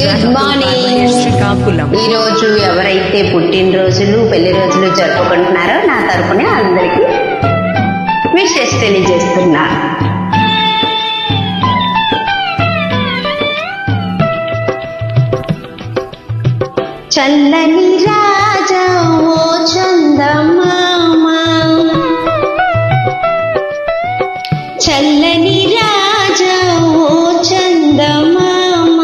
Good morning. Srikakulam. ఈరోజు ఎవరైతే పుట్టినరోజులు పెళ్లి రోజులు జరుపుకుంటున్నారో నా తరపున అందరికీ విషెస్ తెలియజేస్తున్నా. చల్లని రాజా ఓ చందమామ, చల్లని రాజా ఓ చందమామ,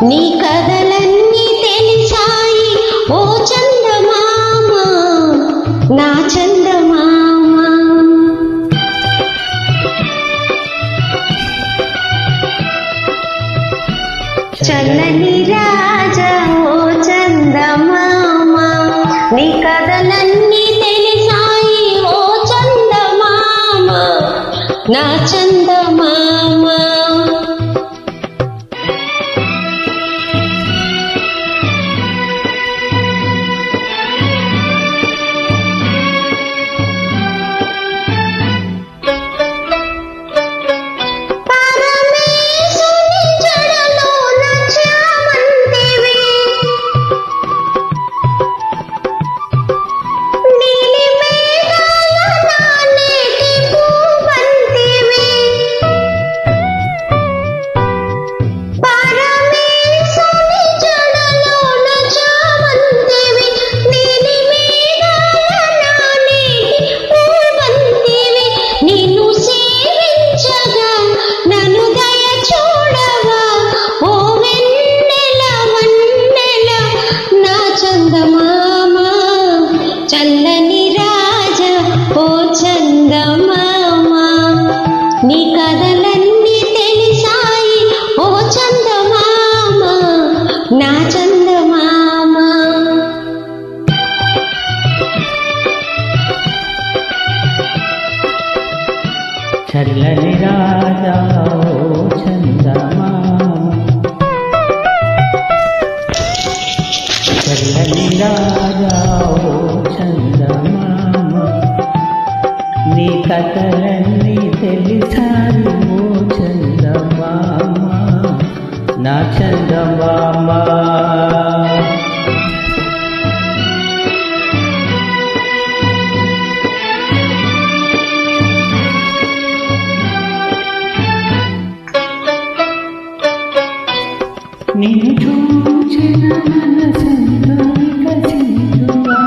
నీ కథలన్నీ తెలిసాయి ఓ చందమామ, నా చందమామ. చల్లని రాజా ఓ చందమామ, నీ కథలన్నీ తెలిసాయి ఓ చందమామ, నా చందమామ. చల్లని రాజా ఓ చందమామ, నీ కథలన్నీ తెలిసాయి ఓ చందమామ, నా చందమామ. చల్లని రాజా ఓ చందమామ, చల్లని రాజా ఓ చందమామ, నీ కథలన్నీ తెలిసాయి ఓ చందమామ, నా చందమామ. నిన్ను చూచిన మనసంతో వికసించుగా,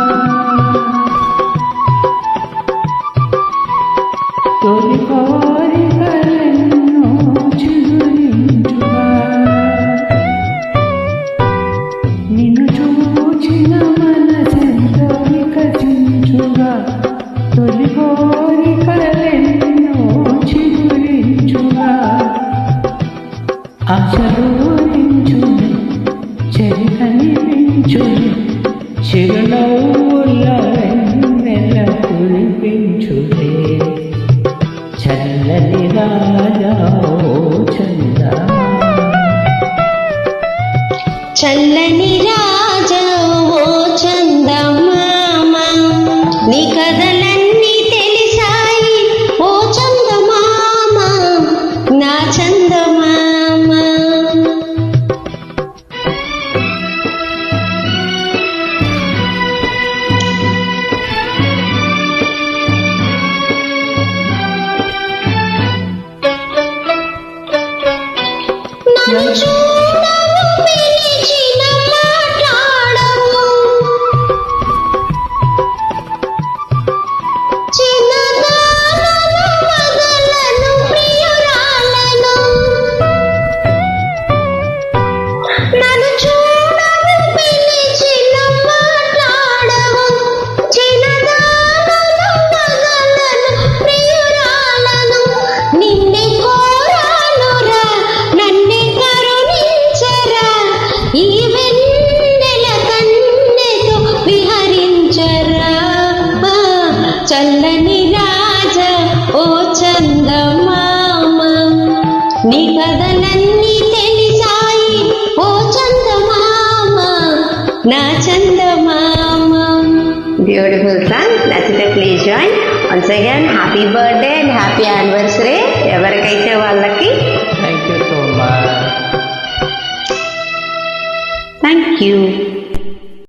తొలి కోరికలెన్నో చిగురించుగా, నిన్ను చూచిన మనసంతో వికసించుగా, తొలి కోరికలెన్నో చిగురించుగా, ఆశలూరించుని చెరి కనిపించుని చిరునవ్వుల వెన్నెల కురిపించులే. చల్లని రాజా ఓ చందమామ, చల్లని రాజా ఓ చందమామ, నీ కథలన్నీ తెలిసాయి ఓ చందమామ, నా చందమామ. నన్ను చూడవు పిలిచిన మాట్లాడవు, చిన్నదానను వదలను ప్రియురాలను. నన్ను చూడవు పిలిచిన మాట్లాడవు, చిన్నదానను వదలను ప్రియురాలను. నిన్నే కోరానురా, నన్నే కరుణించరా, ఈ వెన్నెల కన్నెతో విహరించరా. చల్లని రాజా ఓ చందమామ, నీ కథలన్నీ తెలిసాయి ఓ చందమామ, నా చందమామ. Beautiful song. నచ్చితే please join. Once again happy birthday and happy anniversary. ఎవరికైతే వాళ్ళకి thank you so much. Thank you.